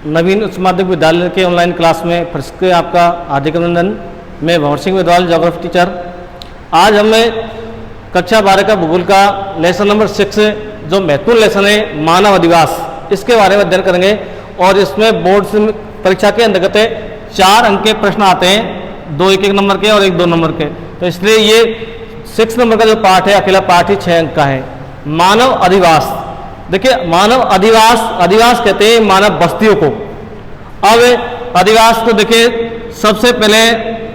नवीन उच्च माध्यमिक विद्यालय के ऑनलाइन क्लास में फिर से आपका हार्दिक अभिनंदन। मैं भंवर सिंह विद्वाल, ज्योग्राफी टीचर। आज हमें कक्षा 12 का भूगोल का लेसन नंबर 6 जो महत्वपूर्ण लेसन है मानव अधिवास, इसके बारे में अध्ययन करेंगे। और इसमें बोर्ड से परीक्षा के अंतर्गत 4 अंक के प्रश्न आते हैं, 2 1 नंबर के और 1 2 नंबर के। तो इसलिए ये 6 नंबर का जो पाठ है, अकेला पाठ ही 6 अंक का है। मानव अधिवास, देखिए मानव अधिवास कहते हैं मानव बस्तियों को। अब अधिवास को देखिए, सबसे पहले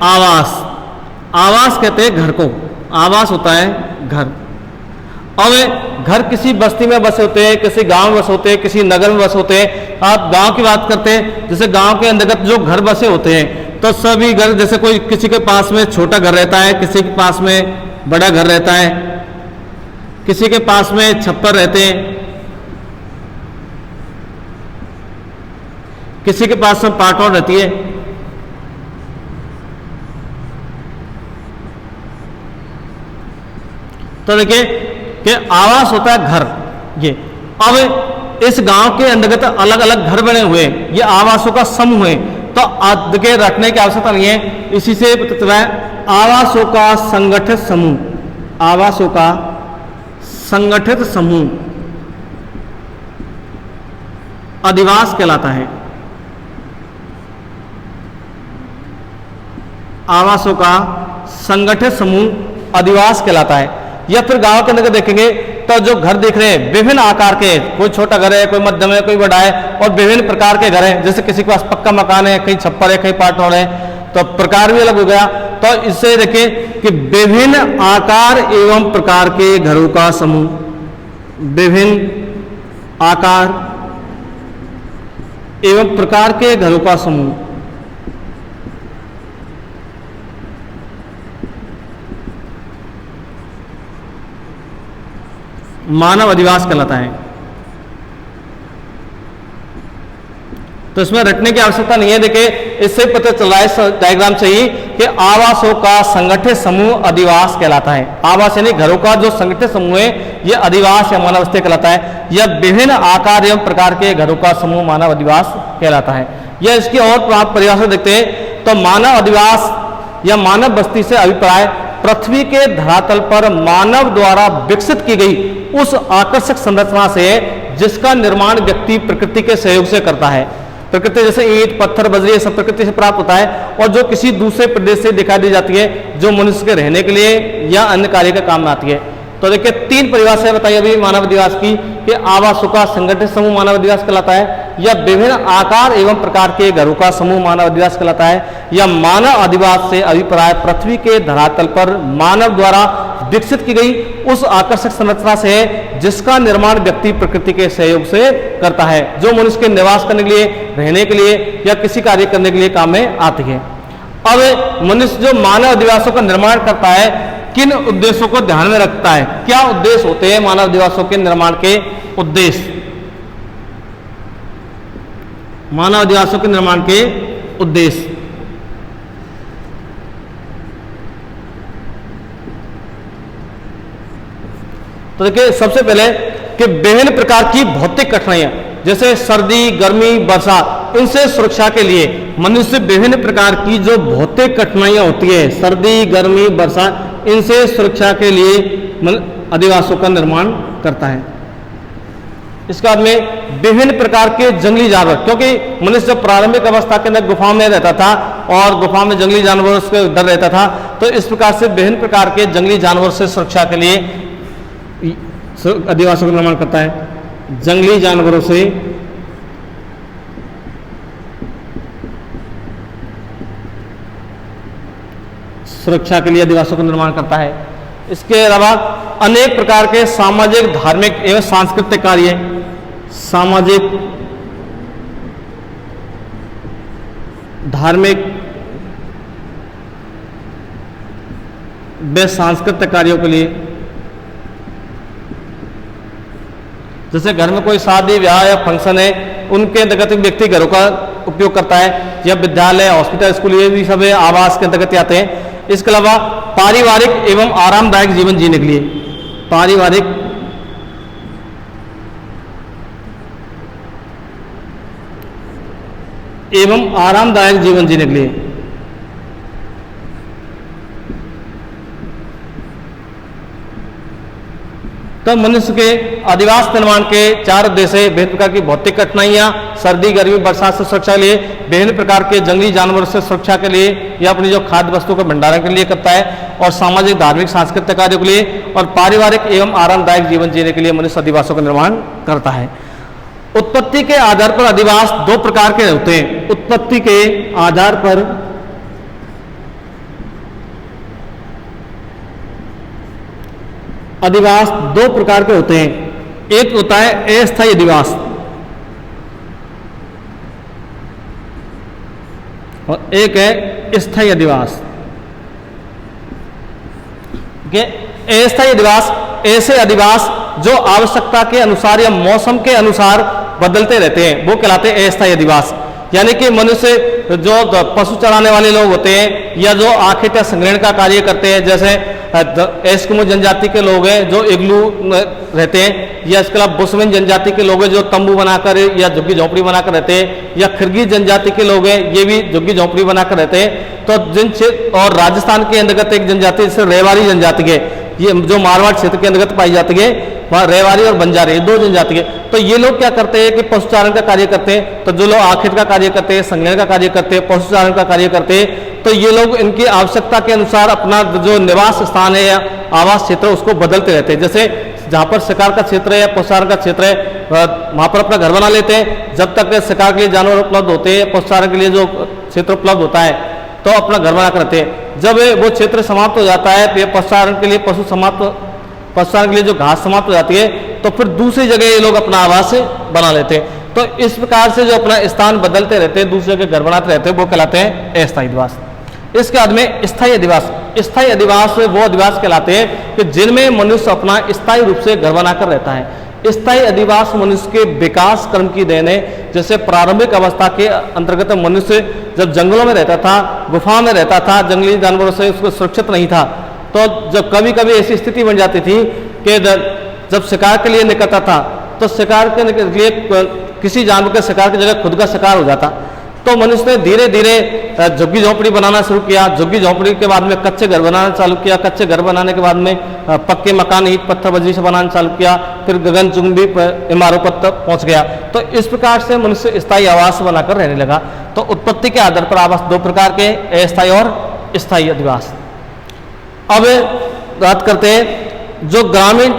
आवास कहते हैं घर को। आवास होता है घर। अब घर किसी बस्ती में बसे होते हैं, किसी गांव में बसे होते हैं, किसी नगर में बसे होते हैं। आप गांव की बात करते हैं, जैसे गांव के अंतर्गत जो घर बसे होते हैं, तो सभी घर, जैसे कोई किसी के पास में छोटा घर रहता है, किसी के पास में बड़ा घर रहता है, किसी के पास में छप्पर रहते हैं, किसी के पास में पाटौर रहती है। तो देखिए कि आवास होता है घर ये। अब इस गांव के अंतर्गत अलग अलग घर बने हुए हैं, ये आवासों का समूह है। तो देखिए रखने की आवश्यकता नहीं है, इसी से पता चला है आवासों का संगठित समूह। आवासों का संगठित समूह अधिवास कहलाता है। आवासों का संगठित समूह अधिवास कहलाता है। या फिर गांव के अंदर देखेंगे तो जो घर दिख रहे हैं विभिन्न आकार के, कोई छोटा घर है, कोई मध्यम है, कोई बड़ा है, और विभिन्न प्रकार के घर हैं। जैसे किसी के पास पक्का मकान है, कहीं छप्पर है, कहीं पाटौर है, तो प्रकार भी अलग हो गया। तो इससे देखिए कि विभिन्न आकार एवं प्रकार के घरों का समूह। विभिन्न आकार एवं प्रकार के घरों का समूह मानव अधिवास कहलाता है। तो इसमें रटने की आवश्यकता नहीं है। देखिए इससे पता चला है इस डायग्राम से ही कि आवासों का संगठित समूह अधिवास कहलाता है। आवास यानी घरों का जो संगठित समूह है, यह अधिवास या मानव बस्ती कहलाता है। यह विभिन्न आकार एवं प्रकार के घरों का समूह मानव अधिवास कहलाता है। यह इसकी और परिभाषा देखते हैं तो मानव अधिवास या मानव बस्ती से अभिप्राय पृथ्वी के धरातल पर मानव द्वारा विकसित की गई उस आकर्षक संरचना से जिसका निर्माण व्यक्ति प्रकृति के सहयोग से करता है। प्रकृति जैसे ईंट, पत्थर, बजरी, सब प्रकृति से प्राप्त होता है, और जो किसी दूसरे प्रदेश से दिखाई दी जाती है, जो मनुष्य के रहने के लिए या अन्य कार्य के काम में आती है। तो देखिए 3 परिभाषाएं बताइए अभी मानव अधिवास की कि आवासों का संगठित समूह मानव अधिवास कहलाता है, या विभिन्न आकार एवं प्रकार के घरों का समूह मानव अधिवास कहलाता है, या मानव अधिवास से अभिप्राय पृथ्वी के धरातल पर मानव द्वारा विकसित की गई उस आकर्षक संरचना से है जिसका निर्माण व्यक्ति प्रकृति के सहयोग से करता है, जो मनुष्य के निवास करने के लिए, रहने के लिए या किसी कार्य करने के लिए काम में आती है। अब मनुष्य जो मानव अधिवासों का निर्माण करता है, किन उद्देश्यों को ध्यान में रखता है? क्या उद्देश्य होते हैं मानव अधिवासों के निर्माण के उद्देश्य? मानव अधिवासों के निर्माण के उद्देश्य तो देखिए सबसे पहले कि विभिन्न प्रकार की भौतिक कठिनाइयां, जैसे सर्दी, गर्मी, वर्षा, इनसे सुरक्षा के लिए मनुष्य विभिन्न प्रकार की जो भौतिक कठिनाइयां होती है, सर्दी, गर्मी, वर्षा, इनसे सुरक्षा के लिए अधिवासों का निर्माण करता है। इसके बाद में विभिन्न प्रकार के जंगली जानवर, क्योंकि मनुष्य जब प्रारंभिक अवस्था के अंदर गुफा में रहता था और गुफा में जंगली जानवरों से डर रहता था, तो इस प्रकार से विभिन्न प्रकार के जंगली जानवरों से सुरक्षा के लिए अधिवासों का निर्माण करता है। जंगली जानवरों से सुरक्षा के लिए अधिवासों का निर्माण करता है। इसके अलावा अनेक प्रकार के सामाजिक, धार्मिक एवं सांस्कृतिक कार्य, सामाजिक, धार्मिक व सांस्कृतिक कार्यों के लिए, जैसे घर में कोई शादी, ब्याह या फंक्शन है, उनके अंतर्गत व्यक्ति घरों का उपयोग करता है, या विद्यालय, हॉस्पिटल, स्कूल, ये भी सब आवास के अंतर्गत आते हैं। इसके अलावा पारिवारिक एवं आरामदायक जीवन जीने के लिए, पारिवारिक एवं आरामदायक जीवन जीने के लिए। तो मनुष्य के अधिवास निर्माण के 4 उद्देश्य है। विभिन्न प्रकार की भौतिक कठिनाइयां, सर्दी, गर्मी, बरसात से सुरक्षा के लिए, विभिन्न प्रकार के जंगली जानवरों से सुरक्षा के लिए या अपनी जो खाद्य वस्तुओं के भंडारण के लिए करता है, और सामाजिक, धार्मिक, सांस्कृतिक कार्यों के लिए, और पारिवारिक एवं आरामदायक जीवन जीने के लिए मनुष्य अधिवासों का निर्माण करता है। उत्पत्ति के आधार पर अधिवास 2 प्रकार के होते हैं। उत्पत्ति के आधार पर अधिवास 2 प्रकार के होते हैं। एक होता है अस्थायी अधिवास और एक है स्थायी अधिवास। अस्थायी अधिवास ऐसे अधिवास जो आवश्यकता के अनुसार या मौसम के अनुसार बदलते रहते हैं, वो कहलाते हैं अस्थायी अधिवास। यानी कि मनुष्य जो पशु चराने वाले लोग होते हैं या जो आखेट या संग्रहण का कार्य करते हैं, जैसे एस्किमो जनजाति के लोग हैं जो इग्लू रहते हैं, या इसके अलावा बुशमैन जनजाति के लोग हैं जो तंबू बनाकर या झुग्गी झोंपड़ी बनाकर रहते हैं, या खिरगी जनजाति के लोग हैं ये भी झुग्गी झोंपड़ी बनाकर रहते हैं। तो जिन और राजस्थान के अंतर्गत एक जनजाति जैसे रेवाड़ी जनजाति है, ये जो मारवाड़ क्षेत्र के अंतर्गत पाई जाती है, वहाँ रेवाड़ी और बंजारे 2 जनजाति है। तो ये लोग क्या करते हैं कि पशुचारण का कार्य करते हैं। तो जो लोग आखेट का कार्य करते हैं, संग्रहण का कार्य करते हैं, पशुचारण का कार्य करते हैं, तो ये लोग इनकी आवश्यकता के अनुसार अपना जो निवास स्थान है या आवास क्षेत्र उसको बदलते रहते हैं। जैसे जहाँ पर शिकार का क्षेत्र है या पशुचारण का क्षेत्र है, वहाँ पर अपना घर बना लेते हैं। जब तक शिकार के लिए जानवर उपलब्ध होते हैं, पशुचारण के लिए जो क्षेत्र उपलब्ध होता है, तो अपना घर बना कर रहते हैं। जब वो क्षेत्र समाप्त हो जाता है, पशुचारण के लिए पशुचारण के लिए जो घास समाप्त हो जाती है, तो फिर दूसरी जगह ये लोग अपना आवास बना लेते हैं। तो इस प्रकार से जो अपना स्थान बदलते रहते हैं, दूसरे जगह घर बनाते रहते हैं, वो कहलाते हैं अस्थायी अधिवास। इसके बाद में स्थायी अधिवास। स्थायी अधिवास वो अधिवास कहलाते हैं कि जिनमें मनुष्य अपना स्थायी रूप से घर बनाकर रहता है। स्थायी अधिवास मनुष्य के विकास क्रम की देन है। जैसे प्रारंभिक अवस्था के अंतर्गत मनुष्य जब जंगलों में रहता था, गुफा में रहता था, जंगली जानवरों से उसको सुरक्षित नहीं था, तो जब कभी कभी ऐसी स्थिति बन जाती थी कि जब शिकार के लिए निकलता था, तो शिकार के लिए किसी जानवर के शिकार की जगह खुद का शिकार हो जाता। तो मनुष्य ने धीरे धीरे झुग्गी झोंपड़ी बनाना शुरू किया। झुग्गी झोंपड़ी के बाद में कच्चे घर बनाना चालू किया। कच्चे घर बनाने के बाद में पक्के मकान ईंट पत्थर बजरी से बनाना चालू किया। फिर गगनचुंबी इमारतों तक पहुंच गया। तो इस प्रकार से मनुष्य स्थायी आवास बनाकर रहने लगा। तो उत्पत्ति के आधार पर आवास 2 प्रकार के, अस्थायी और स्थायी अधिवास। अब बात करते हैं जो ग्रामीण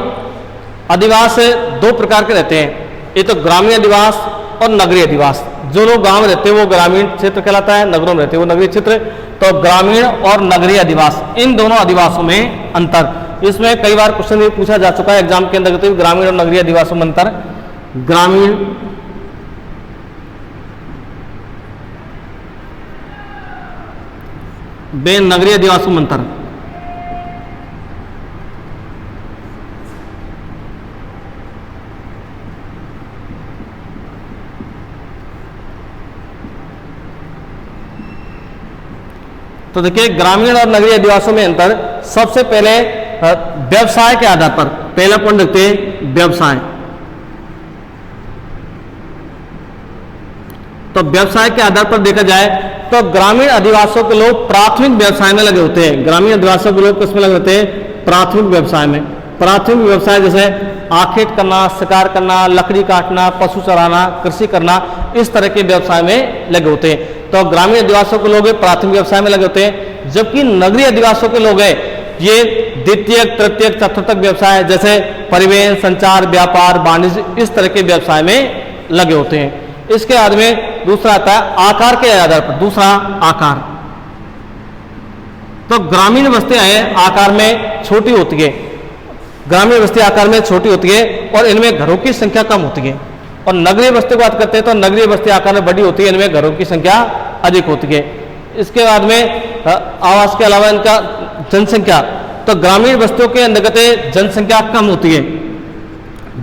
अधिवास 2 प्रकार के रहते हैं। ये तो ग्रामीण अधिवास और नगरीय अधिवास। जो लोग गांव में रहते हैं वो ग्रामीण क्षेत्र कहलाता है, नगरों में रहते हैं वो नगरीय क्षेत्र। तो ग्रामीण और नगरीय अधिवास, इन दोनों अधिवासों में अंतर। इसमें कई बार क्वेश्चन भी पूछा जा चुका है एग्जाम के अंदर, ग्रामीण और नगरीय अधिवासों में अंतर। ग्रामीण बे नगरीय अधिवासों में अंतर। तो देखिए ग्रामीण और नगरीय अधिवासों में अंतर। सबसे पहले व्यवसाय के आधार पर पहला पॉइंट रखते हैं व्यवसाय। तो व्यवसाय के आधार पर देखा जाए तो ग्रामीण अधिवासों के लोग प्राथमिक व्यवसाय में लगे होते हैं। ग्रामीण अधिवासों के लोग किसमें लगे होते हैं? प्राथमिक व्यवसाय में। प्राथमिक व्यवसाय जैसे आखेट करना, शिकार करना, लकड़ी काटना, पशु चराना, कृषि करना, इस तरह के व्यवसाय में लगे होते हैं। तो ग्रामीण अधिवासों के लोग प्राथमिक व्यवसाय में लगे होते हैं, जबकि नगरीय अधिवासों के लोग हैं ये द्वितीय, तृतीय, चतुर्थक व्यवसाय जैसे परिवहन, संचार, व्यापार, वाणिज्य, इस तरह के व्यवसाय में लगे होते हैं। इसके बाद में दूसरा आता है आकार के आधार पर। दूसरा आकार। तो ग्रामीण बस्तियां हैं आकार में छोटी होती है, ग्रामीण बस्ती आकार में छोटी होती है और इनमें घरों की संख्या कम होती है। और नगरीय बस्ती की बात करते हैं तो नगरीय बस्ती आकार में बड़ी होती है, इनमें घरों की संख्या अधिक होती है। इसके बाद में आवास के अलावा इनका जनसंख्या। तो ग्रामीण बस्तियों के अंतर्गत जनसंख्या कम होती है।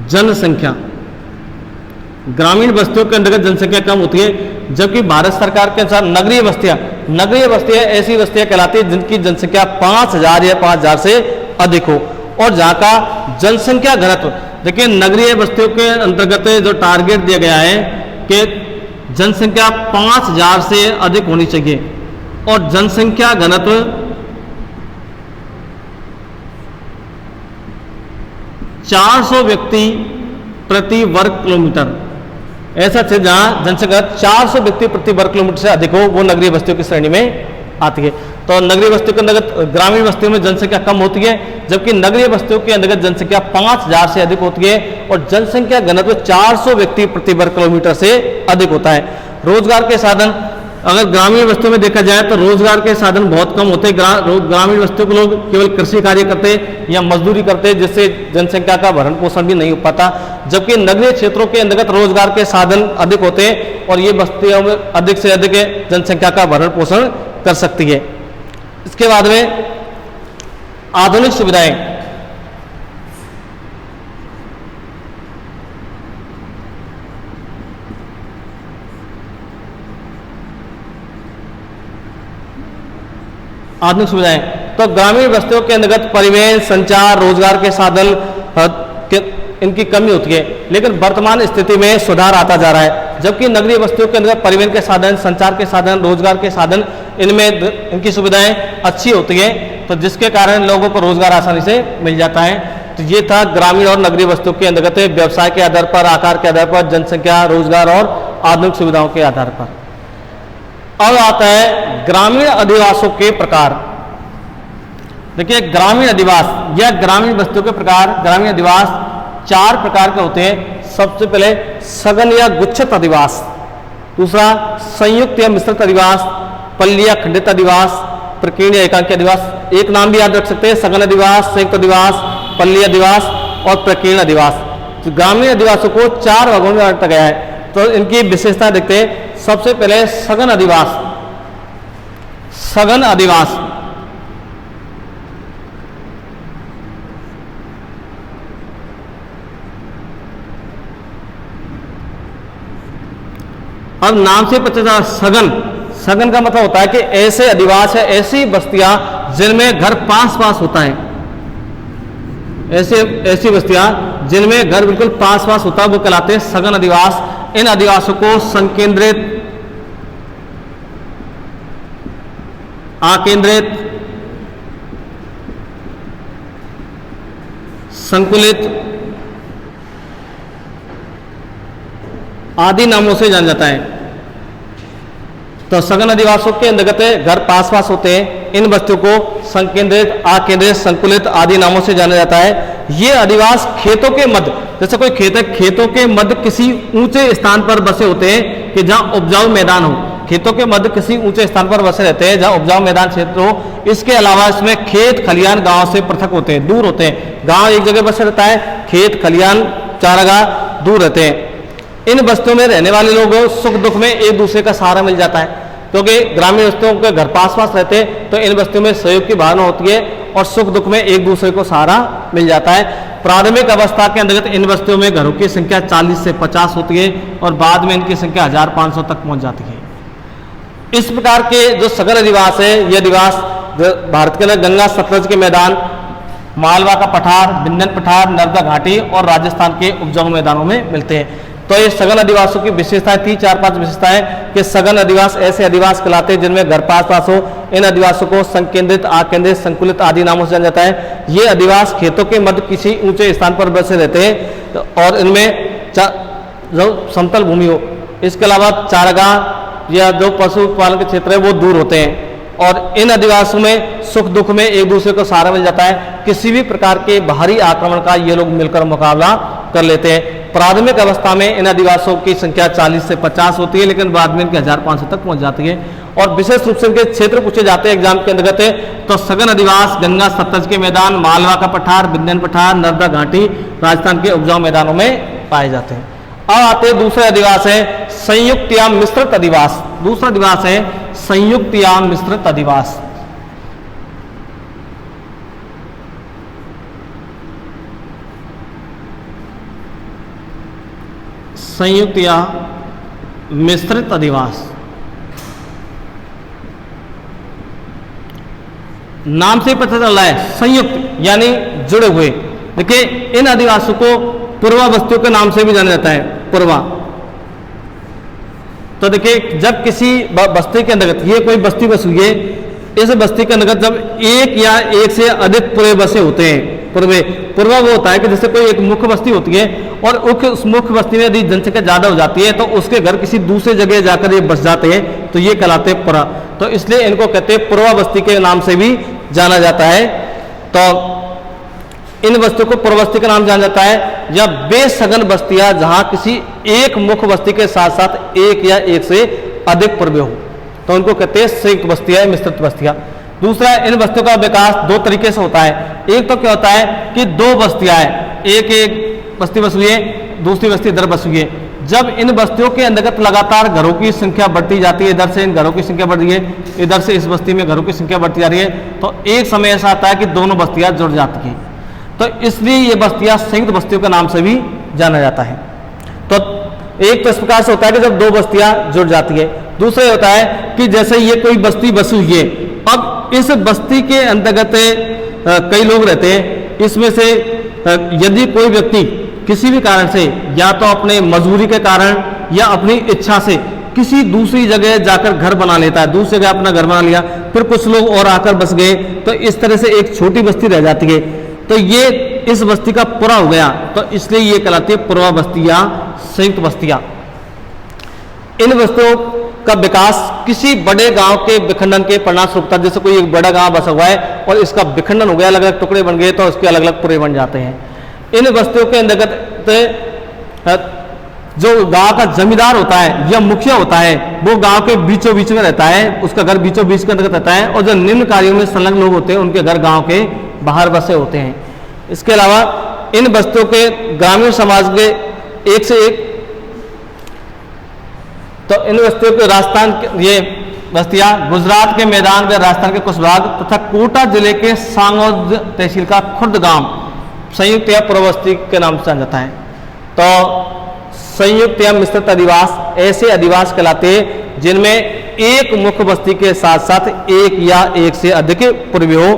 जनसंख्या ग्रामीण बस्तियों के अंतर्गत जनसंख्या कम होती है, जबकि भारत सरकार के अनुसार नगरीय बस्तियां ऐसी बस्तियां कहलाती है जिनकी जनसंख्या 5000 या 5000 से अधिक हो और जहां का जनसंख्या घनत्व। देखिए नगरीय बस्तियों के अंतर्गत जो टारगेट दिया गया है कि जनसंख्या 5000 से अधिक होनी चाहिए और जनसंख्या घनत्व 400 व्यक्ति प्रति वर्ग किलोमीटर, ऐसा क्षेत्र जहां जनसंख्या 400 व्यक्ति प्रति वर्ग किलोमीटर से अधिक हो वो नगरीय बस्तियों की श्रेणी में आती है। तो नगरीय बस्तियों के अंतर्गत ग्रामीण बस्तियों में जनसंख्या कम होती है, जबकि नगरीय बस्तियों के अंतर्गत जनसंख्या 5000 से अधिक होती है और जनसंख्या घनत्व 400 व्यक्ति प्रति वर्ग किलोमीटर से अधिक होता है। रोजगार के साधन अगर ग्रामीण बस्तियों में देखा जाए तो रोजगार के साधन बहुत कम होते हैं। ग्रामीण बस्तियों के लोग केवल कृषि कार्य करते या मजदूरी करते, जिससे जनसंख्या का भरण पोषण भी नहीं हो पाता, जबकि नगरीय क्षेत्रों के अंतर्गत रोजगार के साधन अधिक होते हैं और ये बस्तियों में अधिक से अधिक जनसंख्या का भरण पोषण कर सकती है। इसके बाद में आधुनिक सुविधाएं, आधुनिक सुविधाएं तो ग्रामीण बस्तियों के अंतर्गत परिवहन, संचार, रोजगार के साधन इनकी कमी होती है, लेकिन वर्तमान स्थिति में सुधार आता जा रहा है। जबकि नगरीय बस्तियों के अंतर्गत परिवहन के साधन, संचार के साधन, रोजगार के साधन इनमें इनकी सुविधाएं अच्छी होती है, तो जिसके कारण लोगों को रोजगार आसानी से मिल जाता है। तो ये था ग्रामीण और नगरीय बस्तियों के अंतर्गत व्यवसाय के आधार पर, आकार के आधार पर, जनसंख्या, रोजगार और आधुनिक सुविधाओं के आधार पर। अब आता है ग्रामीण अधिवासों के प्रकार। देखिए ग्रामीण अधिवास या ग्रामीण बस्तियों के प्रकार, ग्रामीण अधिवास 4 प्रकार के होते हैं। सबसे पहले सघन या गुच्छित अधिवास, दूसरा संयुक्त या मिश्रित अधिवास, पल्ली या खंडित अधिवास, प्रकीर्ण या एकांकी अधिवास। एक नाम भी याद रख सकते हैं, सघन अधिवास, संयुक्त अधिवास, पल्ली अधिवास और प्रकीर्ण अधिवास। तो ग्रामीण अधिवासों को 4 भागों में बांटा गया है। तो इनकी विशेषता देखते हैं। सबसे पहले सघन अधिवास। सघन अधिवास अब नाम से पता चला सघन, सघन का मतलब होता है कि ऐसे अधिवास है, ऐसी बस्तियां जिनमें घर पास पास होता है, ऐसी बस्तियां जिनमें घर बिल्कुल पास पास होता है वो कहलाते हैं सघन अधिवास। इन अधिवासों को संकेंद्रित, आकेंद्रित, संकुलित आदि नामों से जाना जाता है। तो सघन अधिवासों के अंतर्गत घर पास पास होते हैं। इन बस्तियों को संकेंद्रित, आकेंद्रित, संकुलित आदि नामों से जाना जाता है। ये अधिवास खेतों के मध्य, जैसे कोई खेत है, खेतों के मध्य किसी ऊंचे स्थान पर बसे होते हैं कि जहां उपजाऊ मैदान हो। खेतों के मध्य किसी ऊंचे स्थान पर बसे रहते हैं जहां उपजाऊ मैदान क्षेत्र हो। इसके अलावा इसमें खेत खलियान गांव से पृथक होते हैं, दूर होते हैं। गांव एक जगह बसे रहता है, खेत खलियान चारागाह दूर रहते हैं। इन बस्तियों में रहने वाले लोग सुख दुख में एक दूसरे का सहारा मिल जाता है, क्योंकि ग्रामीण बस्तियों के घर पास पास रहते हैं तो इन बस्तियों में सहयोग की भावना होती है और सुख दुख में एक दूसरे को सहारा मिल जाता है। प्राथमिक अवस्था के अंतर्गत इन बस्तियों में घरों की संख्या 40 से 50 होती है और बाद में इनकी संख्या 1500 तक पहुंच जाती है। इस प्रकार के जो सघन अधिवास है, ये अधिवास भारत के अंदर गंगा सतलज के मैदान, मालवा का पठार, विंध्यन पठार, नर्मदा घाटी और राजस्थान के उपजाऊ मैदानों में मिलते हैं। तो ये सघन अधिवासों की विशेषताएं थी, 4-5 विशेषताएं कि सघन अधिवास ऐसे अधिवास कहलाते हैं जिनमें घर पास पास हो। इन अधिवासों को संकेंद्रित, आकेंद्रित, संकुलित आदि नामों से जाना जाता है। ये अधिवास खेतों के मध्य किसी ऊंचे स्थान पर बसे रहते हैं और इनमें जो समतल भूमि हो। इसके अलावा चारागाह या जो पशुपालन के क्षेत्र है वो दूर होते हैं और इन अधिवासों में सुख दुख में एक दूसरे को सहारा मिल जाता है। किसी भी प्रकार के बाहरी आक्रमण का ये लोग मिलकर मुकाबला कर लेते हैं। प्राथमिक अवस्था में इन अधिवासों की संख्या 40 से 50 होती है, लेकिन बाद में इनकी 1500 तक पहुंच जाती है। और विशेष रूप से इनके क्षेत्र पूछे जाते हैं एग्जाम के अंतर्गत है। तो सघन अधिवास गंगा सतलज के मैदान, मालवा का पठार, विंध्यन पठार, नर्मदा घाटी, राजस्थान के उपजाऊ मैदानों में पाए जाते हैं। अब आते दूसरे अधिवास है संयुक्त या मिश्रित अधिवास। दूसरा अधिवास है संयुक्त या मिश्रित अधिवास। संयुक्त या मिश्रित अधिवास नाम से पता चल रहा है संयुक्त यानी जुड़े हुए। देखिए इन अधिवासों को पूर्वा बस्तियों के नाम से भी जाना जाता है। पूर्वा तो देखिए जब किसी बस्ती के अंतर्गत, ये कोई बस्ती बस हुई है, इस बस्ती के अंतर्गत जब एक या एक से अधिक पुरे बसे होते हैं, पूर्वा वो होता है कि जैसे कोई एक मुख्य बस्ती होती है और उस मुख्य बस्ती में यदि जनसंख्या ज्यादा हो जाती है तो उसके घर किसी दूसरे जगह जाकर ये बस जाते हैं, तो ये कहलाते हैं पुरा। तो इसलिए इनको कहते हैं पूर्वा बस्ती के नाम से भी जाना जाता है। तो इन बस्तियों को पूर्व बस्ती का नाम जाना जाता है, या बेसघन बस्तियां जहां किसी एक मुख्य बस्ती के साथ साथ एक या एक से अधिक पूर्व हो, तो उनको कहते हैं संयुक्त बस्तियां, मिश्रित बस्तियां। दूसरा, इन बस्तियों का विकास दो तरीके से होता है। एक तो क्या होता है कि दो बस्तियां हैं, एक बस्ती बस हुई है, दूसरी बस्ती इधर बस हुई है। जब इन बस्तियों के अंतर्गत लगातार घरों की संख्या बढ़ती जाती है, इधर से इन घरों की संख्या बढ़ रही है, इधर से इस बस्ती में घरों की संख्या बढ़ती जा रही है, तो एक समय ऐसा आता है कि दोनों बस्तियां जुड़ जाती है। तो इसलिए ये बस्तियां संयुक्त बस्तियों के नाम से भी जाना जाता है। तो एक तो इस प्रकार से होता है कि जब दो बस्तियां जुड़ जाती है। दूसरा होता है कि जैसे ये कोई बस्ती बसी हुई है, अब इस बस्ती के अंतर्गत कई लोग रहते हैं, इसमें से यदि कोई व्यक्ति किसी भी कारण से, या तो अपने मजबूरी के कारण या अपनी इच्छा से किसी दूसरी जगह जाकर घर बना लेता है, दूसरी जगह अपना घर बना लिया, फिर कुछ लोग और आकर बस गए, तो इस तरह से एक छोटी बस्ती रह जाती है, तो ये इस बस्ती का पूरा हो गया, तो इसलिए ये कहलाती है पूर्वा बस्ती या संयुक्त बस्तियां। इन बस्तियों का विकास किसी बड़े गांव के विखंडन के परिणामस्वरूप, जैसे कोई एक बड़ा गांव बसा हुआ है और इसका विखंडन हो गया, अलग अलग टुकड़े बन गए, तो उसके अलग अलग पूरे बन जाते हैं। इन बस्तियों के अंतर्गत जो गांव का जमींदार होता है या मुखिया होता है, वो गांव के बीचों बीच में रहता है, उसका घर बीचों बीच के अंतर्गत रहता है, और जो निम्न कार्यों में संलग्न लोग होते हैं उनके घर गांव के बाहर बसे होते हैं। इसके अलावा इन बस्तियों के ग्रामीण समाज के एक से एक, तो इन बस्तियों के राजस्थान के ये बस्तियां गुजरात के मैदान व राजस्थान के कुछ भाग तथा कोटा जिले के सांगोद तहसील का खुर्द गांव संयुक्त या पूर्व बस्ती के नाम से जाना जाता है। तो संयुक्त या मिश्रित अधिवास ऐसे अधिवास कहलाते हैं जिनमें एक मुख्य बस्ती के साथ साथ एक या एक से अधिक पूर्वी हो।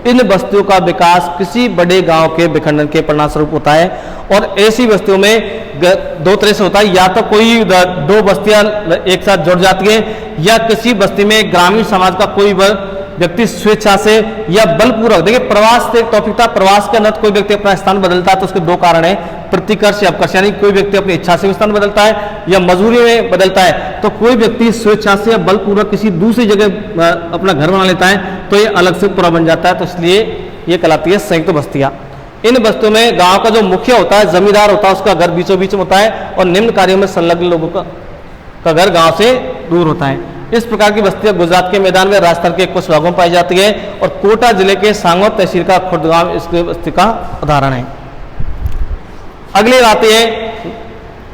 इन बस्तियों का विकास किसी बड़े गांव के विखंडन के परिणामस्वरूप होता है, और ऐसी बस्तियों में दो तरह से होता है, या तो कोई दो बस्तियां एक साथ जुड़ जाती है, या किसी बस्ती में ग्रामीण समाज का कोई व्यक्ति स्वेच्छा से या बलपूर्वक, देखिए प्रवास से एक टॉपिक था, प्रवास के अंदर कोई व्यक्ति अपना स्थान बदलता है तो उसके दो कारण है, प्रतिकर्ष या अपकर्ष, यानी कोई व्यक्ति अपनी इच्छा से स्थान बदलता है या मजबूरी में बदलता है, तो कोई व्यक्ति स्वेच्छा से या बलपूर्वक किसी दूसरी जगह अपना घर बना लेता है, तो ये अलग से पूरा बन जाता है, तो इसलिए ये कहलाती है संयुक्त बस्तियां। इन बस्तियों में गांव का जो मुखिया होता है, जमींदार होता है, उसका घर बीचों बीच में होता है, और निम्न कार्यों में संलग्न लोगों का घर गांव से दूर होता है। इस प्रकार की बस्तियां गुजरात के मैदान में राजस्थान के कुछ भागों में पाई जाती है, और कोटा जिले के सांगोद तहसील का खुर्द गांव इसके बस्ती का उदाहरण है। अगली आती है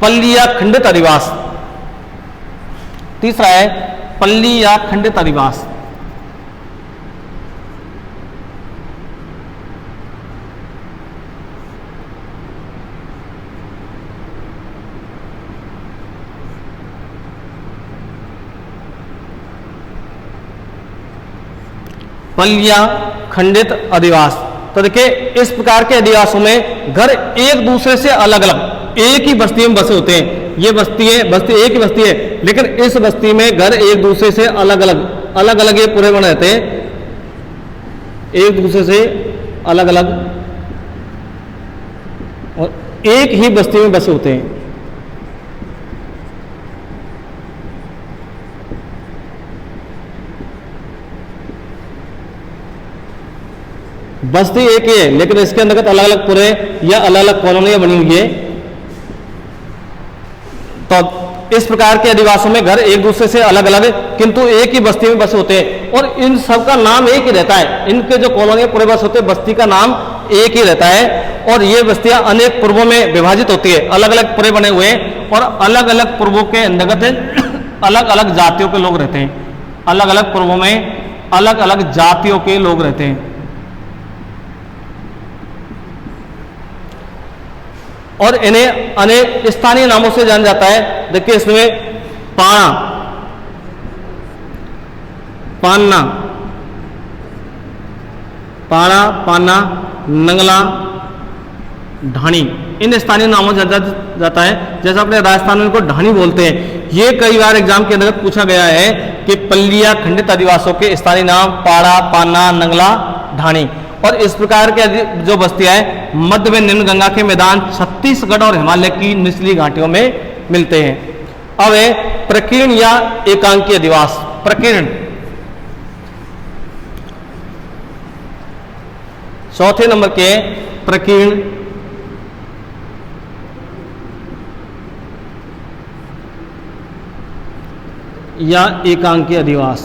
पल्ली या खंडित अधिवास। तीसरा है पल्ली या खंडित अधिवास। पल्लिया खंडित अधिवास, तो देखिए इस प्रकार के अधिवासों में घर एक दूसरे से अलग अलग एक ही बस्ती में बसे होते हैं। ये बस्ती एक ही बस्ती है, लेकिन इस बस्ती में घर एक दूसरे से अलग अलग ये पूरे बने रहते हैं, एक दूसरे से अलग अलग, और एक ही बस्ती में बसे होते हैं। बस्ती एक ही है, लेकिन इसके अंतर्गत अलग अलग पूरे या अलग अलग कॉलोनियां बनी हुई है। तो इस प्रकार के अधिवासों में घर एक दूसरे से अलग अलग किंतु एक ही बस्ती में बसे होते हैं, और इन सब का नाम एक ही रहता है। इनके जो कॉलोनियां पूरे बस होते हैं, बस्ती का नाम एक ही रहता है, और ये बस्तियां अनेक पूर्वों में विभाजित होती है, अलग अलग पूरे बने हुए हैं, और अलग अलग पूर्वों के अंतर्गत अलग अलग जातियों के लोग रहते हैं। अलग अलग पूर्वों में अलग अलग जातियों के लोग रहते हैं, और इन्हें अनेक स्थानीय नामों से जाना जाता है। देखिए इसमें पाणा, पान्ना, पाड़ा, पान्ना, नंगला, ढाणी, इन स्थानीय नामों से जाता है। जैसे अपने राजस्थान में इनको ढाणी बोलते हैं। ये कई बार एग्जाम के अंतर्गत पूछा गया है कि पल्ली या खंडित आदिवासियों के स्थानीय नाम पाड़ा, पाना, नंगला, ढाणी। और इस प्रकार के जो बस्तियां हैं मध्य में निम्न गंगा के मैदान छत्तीसगढ़ और हिमालय की निचली घाटियों में मिलते हैं। अब है प्रकीर्ण या एकांकी अधिवास। प्रकीर्ण चौथे नंबर के प्रकीर्ण या एकांकी अधिवास।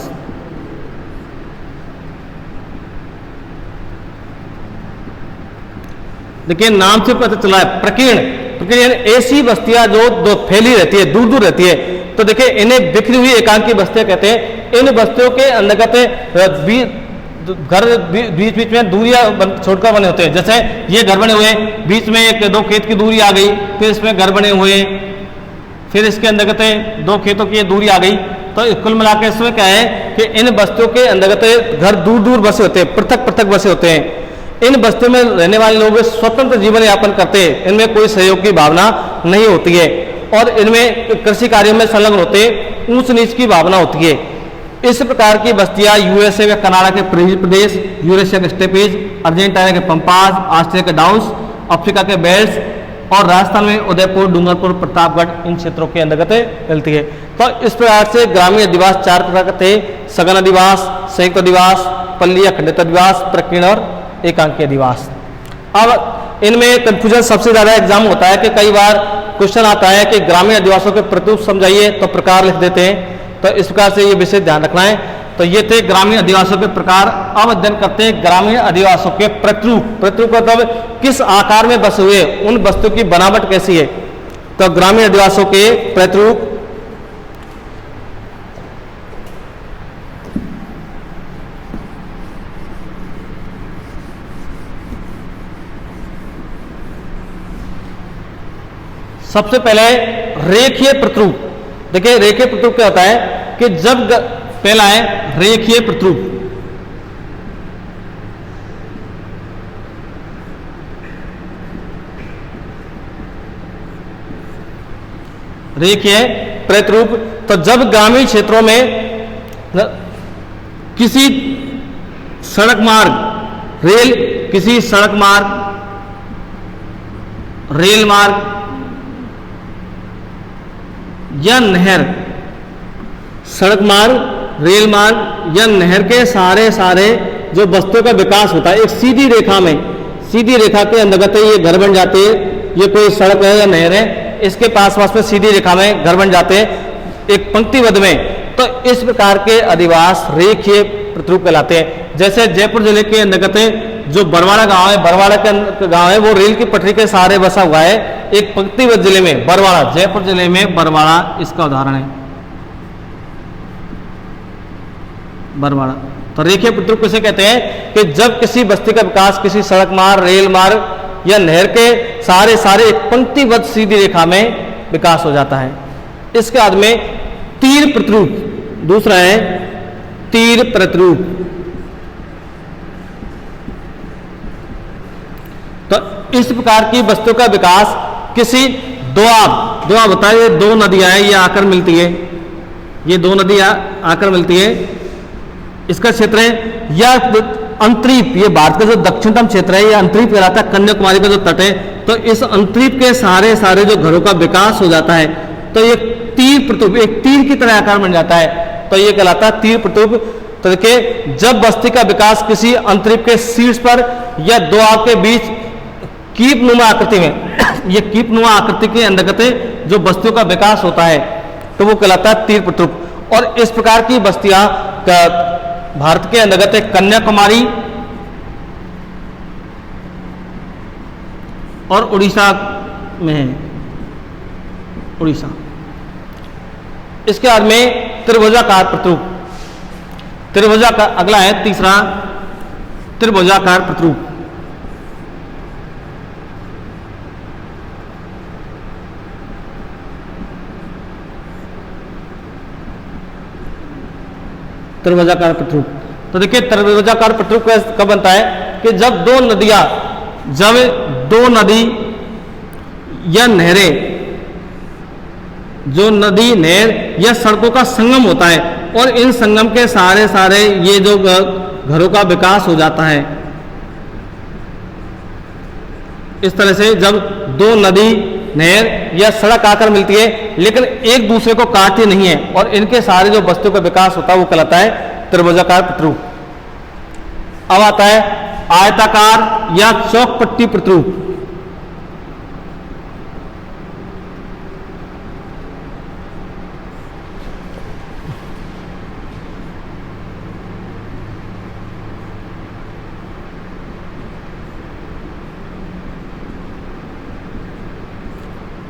देखिए नाम से पता चला है प्रकीर्ण, प्रकीर्ण ऐसी बस्तियां जो फैली रहती है, दूर दूर रहती है। तो देखिए इन्हें बिखरी हुई एकांकी बस्तियां कहते हैं। इन बस्तियों के अंतर्गत घर बीच बीच में दूरियां छोड़कर बने होते हैं। जैसे ये घर बने हुए, बीच में एक दो खेत की दूरी आ गई, फिर इसमें घर बने हुए, फिर इसके अंतर्गत दो खेतों की दूरी आ गई। तो कुल मिलाकर इसमें क्या है कि इन बस्तियों के अंतर्गत घर दूर दूर बसे होते हैं, पृथक पृथक बसे होते हैं। इन बस्तियों में रहने वाले लोग स्वतंत्र जीवन यापन करते हैं, इनमें कोई सहयोग की भावना नहीं होती है और इनमें कृषि कार्यों में संलग्न होते, ऊंच नीच की भावना होती है। इस प्रकार की बस्तियां यूएसए व कनाडा के प्रदेश, यूरेशिया के स्टेपेज, अर्जेंटीना के पंपास, ऑस्ट्रेलिया के डाउन्स, अफ्रीका के बेल्स और राजस्थान में उदयपुर, डूंगरपुर, प्रतापगढ़ इन क्षेत्रों के अंतर्गत मिलती है। तो इस प्रकार से ग्रामीण अधिवास चार प्रकार के थे: सघन अधिवास, संयुक्त अधिवास, पल्ली या खंडित अधिवास, प्रकीर्ण और एकांकी अधिवास। अब इनमें कंफ्यूजन सबसे ज्यादा एग्जाम होता है कि कई बार क्वेश्चन आता है कि ग्रामीण अधिवासों के प्रतिरूप समझाइए, तो प्रकार लिख देते हैं। तो इस प्रकार से ये विषय ध्यान रखना है। तो ये थे ग्रामीण अधिवासों के प्रकार। अब अध्ययन करते हैं ग्रामीण अधिवासों के प्रतिरूप। प्रतिरूप मतलब किस आकार में बसे हुए, उन बस्तियों की बनावट कैसी है। तो ग्रामीण अधिवासों के प्रतिरूप सबसे पहले रेखीय प्रतिरूप। देखिए रेखीय प्रतिरूप क्या होता है कि जब पहला है रेखीय प्रतिरूप। रेखीय प्रतिरूप तो जब ग्रामीण क्षेत्रों में किसी सड़क मार्ग, किसी सड़क मार्ग, रेल मार्ग या नहर, सड़क मार्ग, रेल मार्ग या नहर के सारे जो बस्तियों का विकास होता है एक सीधी रेखा में, सीधी रेखा के अंतर्गत ये घर बन जाते हैं। ये कोई सड़क है या नहर है, इसके पास में सीधी रेखा में घर बन जाते हैं एक पंक्तिबद्ध में। तो इस प्रकार के अधिवास रेखीय प्रतिरूप कहलाते हैं। जैसे जयपुर जिले के अंतर्गत जो बरवाड़ा गांव है, बरवाड़ा के गांव है वो रेल की पटरी के सहारे बसा हुआ है एक पंक्तिबद्ध जिले में, बरवाड़ा, जयपुर जिले में बरवाड़ा इसका उदाहरण है, बरवाड़ा। तो रेखीय प्रतिरूप किसे कहते हैं कि जब किसी बस्ती का विकास किसी सड़क मार्ग, रेल मार्ग या नहर के सारे एक पंक्तिबद्ध सीधी रेखा में विकास हो जाता है। इसके बाद में तीर प्रतिरूप, दूसरा है तीर प्रतिरूप। तो इस प्रकार की बस्तियों का विकास किसी दोआब होता है, ये दो नदियां हैं, ये आकर मिलती है, ये दो नदियां आकर मिलती है, इसका क्षेत्र है या अंतरीप, ये भारत का जो दक्षिणतम क्षेत्र है, ये अंतरीप कहलाता है, कन्याकुमारी का जो तट है। तो इस अंतरीप के सारे जो घरों का विकास हो जाता है तो ये तीर प्रतिरूप, एक तीर की तरह आकार बन जाता है, तो ये कहलाता है तीर प्रतिरूप। तो देखिए जब बस्ती का विकास किसी अंतरीप के शीर्ष पर या दो आग के बीच कीप नुमा आकृति में, ये कीप नुमा आकृति के अंतर्गत जो बस्तियों का विकास होता है तो वो कहलाता है तीर प्रतिरूप। और इस प्रकार की बस्तियां भारत के अंतर्गत कन्याकुमारी और उड़ीसा में है, उड़ीसा। इसके बाद में त्रिभुजाकार प्रतिरूप, त्रिभुजाकार अगला है तीसरा त्रिभुजाकार प्रतिरूप। त्रिभुजाकार प्रतिरूप तो देखिए त्रिभुजाकार प्रतिरूप कब बनता है कि जब दो नदी या नहरें जो नदी, नहर या सड़कों का संगम होता है, और इन संगम के सारे सारे ये जो घरों का विकास हो जाता है। इस तरह से जब दो नदी, नहर या सड़क आकर मिलती है लेकिन एक दूसरे को काटती नहीं है, और इनके सारे जो बस्तियों का विकास होता है वो कहलाता है त्रिभुजाकार प्रतिरूप। अब आता है आयताकार या चौकपट्टी प्रतिरूप।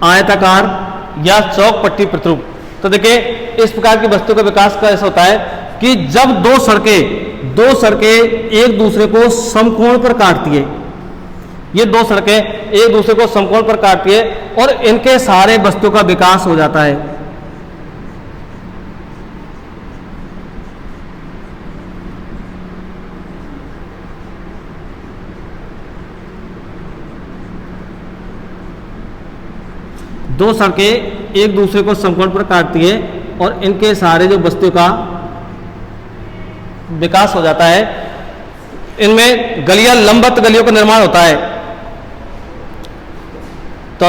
आयताकार या चौकपट्टी प्रतिरूप। तो देखिए इस प्रकार की वस्तु का विकास कैसे होता है कि जब दो सड़कें एक दूसरे को समकोण पर काटती है, ये दो सड़कें एक दूसरे को समकोण पर काटती है और इनके सारे वस्तु का विकास हो जाता है। दो सड़कें एक दूसरे को समकोण पर काटती है और इनके सारे जो वस्तु का विकास हो जाता है। इनमें गलियां, लंबवत गलियों का निर्माण होता है। तो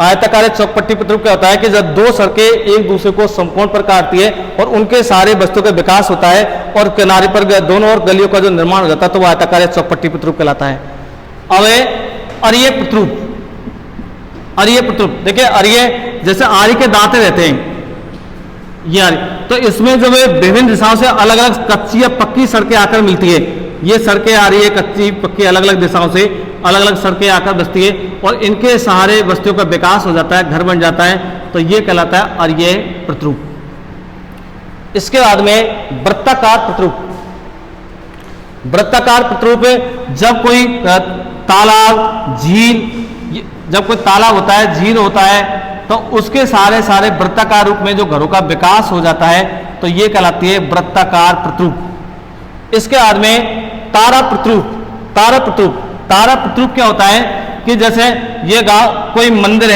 आयताकार चौकपट्टी प्रतिरूप क्या होता है कि जब दो सड़कें एक दूसरे को समकोण पर काटती है और उनके सारे वस्तु का विकास होता है और किनारे पर दोनों ओर गलियों का जो निर्माण हो जाता है तो वह आयताकार चौकपट्टी प्रतिरूप कहलाता है। अब है अरीय प्रतिरूप। अरीय प्रतिरूप, देखिए अरीय जैसे आरी के दांते रहते हैं, ये आरी, तो इसमें जो है विभिन्न दिशाओं से अलग अलग कच्ची या पक्की सड़कें आकर मिलती है। ये सड़कें आ रही है कच्ची पक्की, अलग अलग दिशाओं से अलग अलग सड़कें आकर बसती है और इनके सहारे बस्तियों का विकास हो जाता है, घर बन जाता है, तो ये कहलाता है अरीय प्रतिरूप। इसके बाद में वृत्ताकार प्रतिरूप। वृत्ताकार प्रतिरूप जब कोई तालाब, झील, जब कोई तालाब होता है, झील होता है, तो उसके सारे सारे वृत्ताकार रूप में जो घरों का विकास हो जाता है तो ये कहलाती है वृत्ताकार प्रतिरूप। इसके बाद में तारा प्रतिरूप। तारा प्रतिरूप, तारा प्रतिरूप क्या होता है कि जैसे ये गांव कोई मंदिर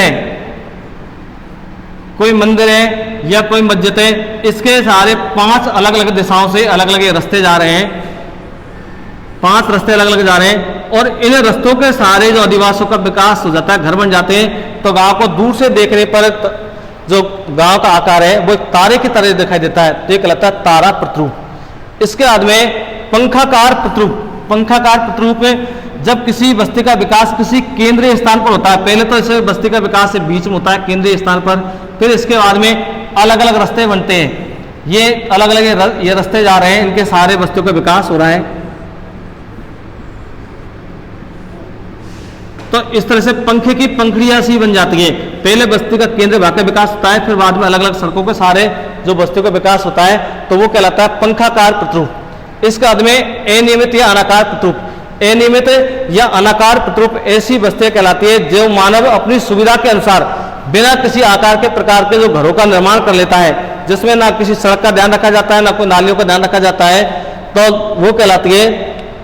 है, या कोई मस्जिद है, इसके सारे 5 अलग अलग दिशाओं से अलग अलग रास्ते जा रहे हैं, 5 रास्ते अलग अलग जा रहे हैं और इन रास्तों के सारे जो आदिवासियों का विकास हो जाता है, घर बन जाते हैं, तो गांव को दूर से देखने पर जो गांव का आकार है वो तारे की तरह दिखाई देता है, तो ये कहलाता है तारा प्रतिरूप। इसके बाद में पंखाकार प्रतिरूप। पंखाकार प्रतिरूप में जब किसी बस्ती का विकास किसी केंद्रीय स्थान पर होता है, पहले तो इसे बस्ती का विकास बीच में होता है केंद्रीय स्थान पर, फिर इसके बाद में अलग अलग रास्ते बनते हैं, ये अलग अलग ये रास्ते जा रहे हैं, इनके सारे बस्तियों का विकास हो रहा है। तो इस तरह से पंखे की पंखड़ियां सी बन जाती है, पहले बस्ती का केंद्र भाग का विकास होता है, फिर बाद में अलग अलग सड़कों के सारे जो बस्तियों का विकास होता है तो वो कहलाता है पंखाकार प्रतिरूप। इसके बाद में अनियमित या अनाकार प्रतिरूप। अनियमित या अनाकार प्रतिरूप ऐसी बस्तियां कहलाती है जो मानव अपनी सुविधा के अनुसार बिना किसी आकार के प्रकार के जो घरों का निर्माण कर लेता है, जिसमें ना किसी सड़क का ध्यान रखा जाता है, ना कोई नालियों का ध्यान रखा जाता है, तो वो कहलाती है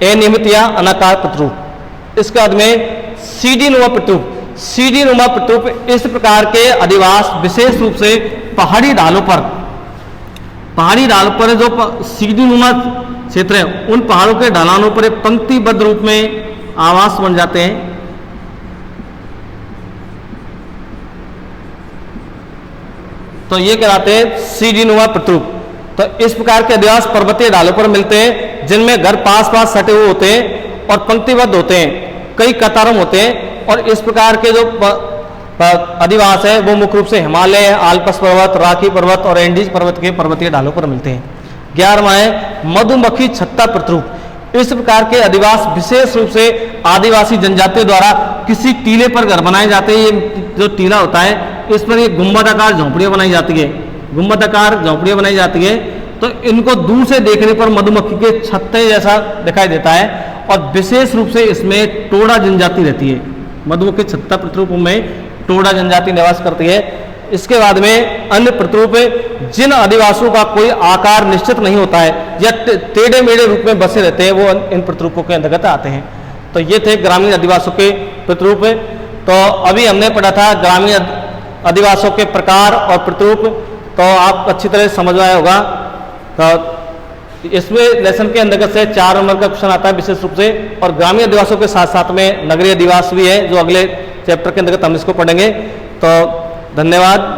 अनियमित या अनाकार प्रतिरूप। इसके बाद में सीढ़ी नुमा प्रतिरूप। सीढ़ी नुमा प्रतिरूप इस प्रकार के अधिवास विशेष रूप से पहाड़ी ढालों पर जो सीढ़ी नुमा क्षेत्र है उन पहाड़ों के ढलानों पर पंक्तिबद्ध रूप में आवास बन जाते हैं। तो ये कहलाते हैं सीढ़ी नुमा प्रतिरूप। तो इस प्रकार के अधिवास पर्वतीय ढालों पर मिलते हैं जिनमें घर पास पास सटे हुए होते हैं और पंक्तिबद्ध होते हैं, कई कतारों में होते हैं, और इस प्रकार के जो अधिवास है वो मुख्य रूप से हिमालय, आल्प्स पर्वत, राखी पर्वत और एंडीज पर्वत के पर्वतीय ढालों पर मिलते हैं। 11वां है मधुमक्खी छत्ता प्रतिरूप। इस प्रकार के अधिवास विशेष रूप से आदिवासी जनजातियों द्वारा किसी टीले पर घर बनाए जाते हैं। ये जो टीला होता है इस पर ये गुंबदाकार झोंपड़ियां बनाई जाती है, गुंबदाकार झोंपड़ियां बनाई जाती है, तो इनको दूर से देखने पर मधुमक्खी के छत्ते जैसा दिखाई देता है और विशेष रूप से इसमें टोडा जनजाति रहती है। मधुमक्खी छत्ता प्रतिरूप में टोडा जनजाति निवास करती है। इसके बाद में अन्य प्रतिरूप जिन आदिवासियों का कोई आकार निश्चित नहीं होता है या टेढ़े मेढ़े रूप में बसे रहते हैं वो इन प्रतिरूपों के अंतर्गत आते हैं। तो ये थे ग्रामीण आदिवासियों के प्रतिरूप। तो अभी हमने पढ़ा था ग्रामीण अधिवासों के प्रकार और प्रतिरूप तो आप अच्छी तरह समझ में आया होगा। तो इसमें लेसन के अंतर्गत से 4 नंबर का क्वेश्चन आता है विशेष रूप से, और ग्रामीण अधिवासों के साथ साथ में नगरीय अधिवास भी है, जो अगले चैप्टर के अंतर्गत हम इसको पढ़ेंगे। तो धन्यवाद।